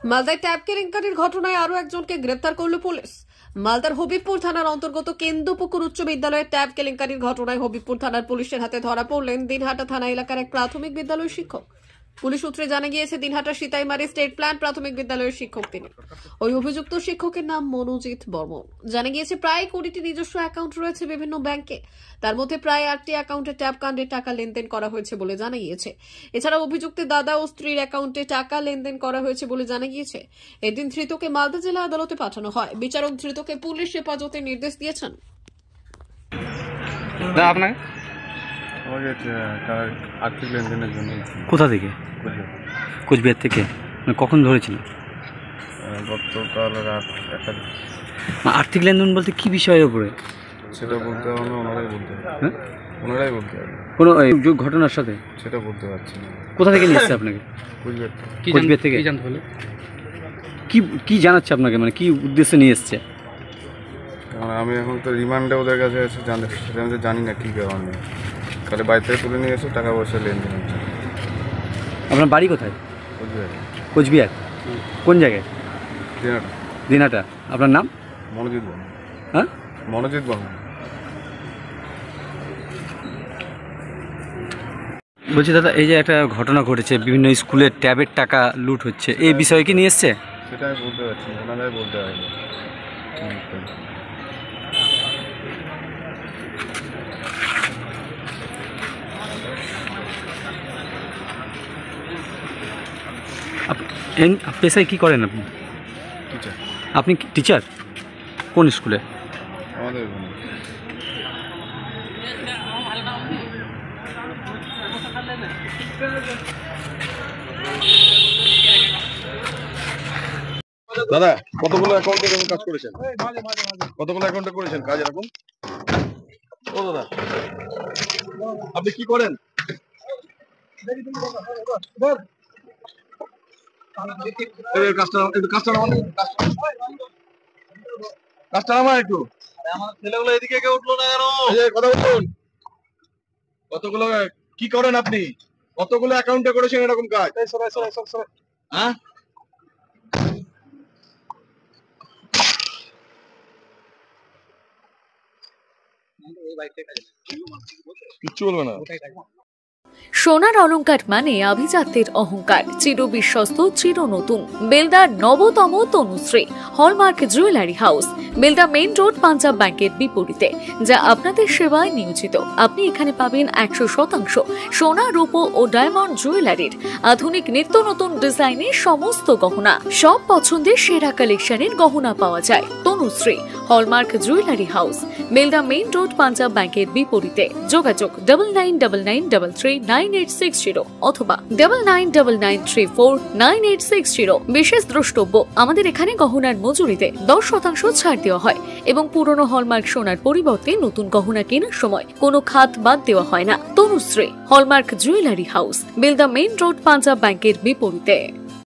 মালদায় ট্যাব কেলেঙ্কারির ঘটনায় আরো একজনকে গ্রেপ্তার করল পুলিশ। মালদার হবিবপুর থানার অন্তর্গত কেন্দ্রপুকুর উচ্চ বিদ্যালয়ের ট্যাব কেলেঙ্কারির ঘটনায় হবিবপুর থানার পুলিশের হাতে ধরা পড়লেন দিনহাটা থানা এলাকার এক প্রাথমিক বিদ্যালয়ের শিক্ষক। পুলিশ সূত্রে জানা গিয়েছে, দিনহাটা সীতাইমারি স্টেট প্ল্যান প্রাথমিক বিদ্যালয়ের শিক্ষক তিনি। ওই অভিযুক্ত শিক্ষকের নাম মনোজিৎ বর্মন। জানা গিয়েছে, প্রায় 20টি নিজস্ব অ্যাকাউন্ট রয়েছে বিভিন্ন ব্যাংকে। তার মধ্যে প্রায় 8টি অ্যাকাউন্টে ট্যাব কাণ্ডে টাকা লেনদেন করা হয়েছে বলে জানা গিয়েছে। এছাড়া অভিযুক্তের দাদা ও স্ত্রীর অ্যাকাউন্টে টাকা লেনদেন করা হয়েছে বলে জানা গিয়েছে। এদিন ধৃতকে মালদা জেলা আদালতে পাঠানো হয়। বিচারক ধৃতকে পুলিশ হেফাজতে নির্দেশ দিয়েছেন। আর্থিক লেনদেনের জন্য। কোথা থেকে? কোচবিহার থেকে। কখন ধরেছিলেন? গতকাল রাত 1টা। আর্থিক লেনদেন বলতে কি বিষয়ের উপরে? সেটা বলতে হবে, ওনারাই বলতে হবে। হ্যাঁ, ওনারাই বলতে হবে। কোনো ঘটনার সাথে? সেটা বলতে পারছি না। কোথা থেকে নিয়ে এসছে আপনাকে? কোচবিহার থেকে। কি জানাচ্ছে আপনাকে, মানে কি উদ্দেশ্যে নিয়ে এসছে? আমি এখন তো রিমান্ডে ওদের কাছে আছে, সেটা আমি জানি না কী কারণে। তাহলে বাড়ি থেকে তুলে নিয়ে এসে টাকা পয়সা লেনদেন হচ্ছে। আপনার বাড়ি কোথায়? কোচবিহার। কোচবিহার কোন জায়গায়? দিনাটা। দিনাটা। আপনার নাম? মনোজিৎ বর্মন। হ্যাঁ, মনোজিৎ বর্মন। বলছি দাদা, এই যে একটা ঘটনা ঘটেছে, বিভিন্ন স্কুলের ট্যাবের টাকা লুট হচ্ছে, এই বিষয়ে কি নিয়ে এসছে? সেটা আমি বলতে পারছি না, ওনারাই বলতে পারবে। পেশায় কি করেন আপনি? টিচার। আপনি টিচার? কোন স্কুলে? আমাদের দাদা, কতগুলো অ্যাকাউন্টে এরকম কাজ করেছেন? কতগুলো অ্যাকাউন্টে করেছেন কাজ এরকম? ও দাদা, আপনি কি করেন? ছেলেগুলো এদিকে কে উঠলো না কেন? কথা বলুন। কতগুলো কি করেন আপনি? কতগুলো অ্যাকাউন্টে করেছেন এরকম কাজ? হ্যাঁ, কিচ্ছু বলবে না। সোনার অলংকার মানে আভিজাত্যের অহংকার, চির বিশ্বস্ত, চির নতুন। বেলদার নবতম Tanushree hallmark jewellery house, Belda main road, Punjab ব্যাংকের বিপরীতে, যা আপনাদের সেবায় নিয়োজিত। আপনি এখানে পাবেন 100% সোনা, রূপো ও ডায়মন্ড জুয়েলারির আধুনিক নিত্য নতুন ডিজাইনের সমস্ত গহনা। সব পছন্দের সেরা কালেকশনের গহনা পাওয়া যায়। Tanushree hallmark jewellery house, Belda main road, Punjab ব্যাংকের বিপরীতে। যোগাযোগ 9999339860 অথবা 9999349860। বিশেষ দ্রষ্টব্য, আমাদের এখানে গহনার মজুরিতে 10% ছাড় দেওয়া হয় এবং পুরনো হলমার্ক সোনার পরিবর্তে নতুন গহনা কেনার সময় কোনো খাত বাদ দেওয়া হয় না। Tanushree hallmark jewellery house, Belda main road, Punjab ব্যাংকের বিপরীতে।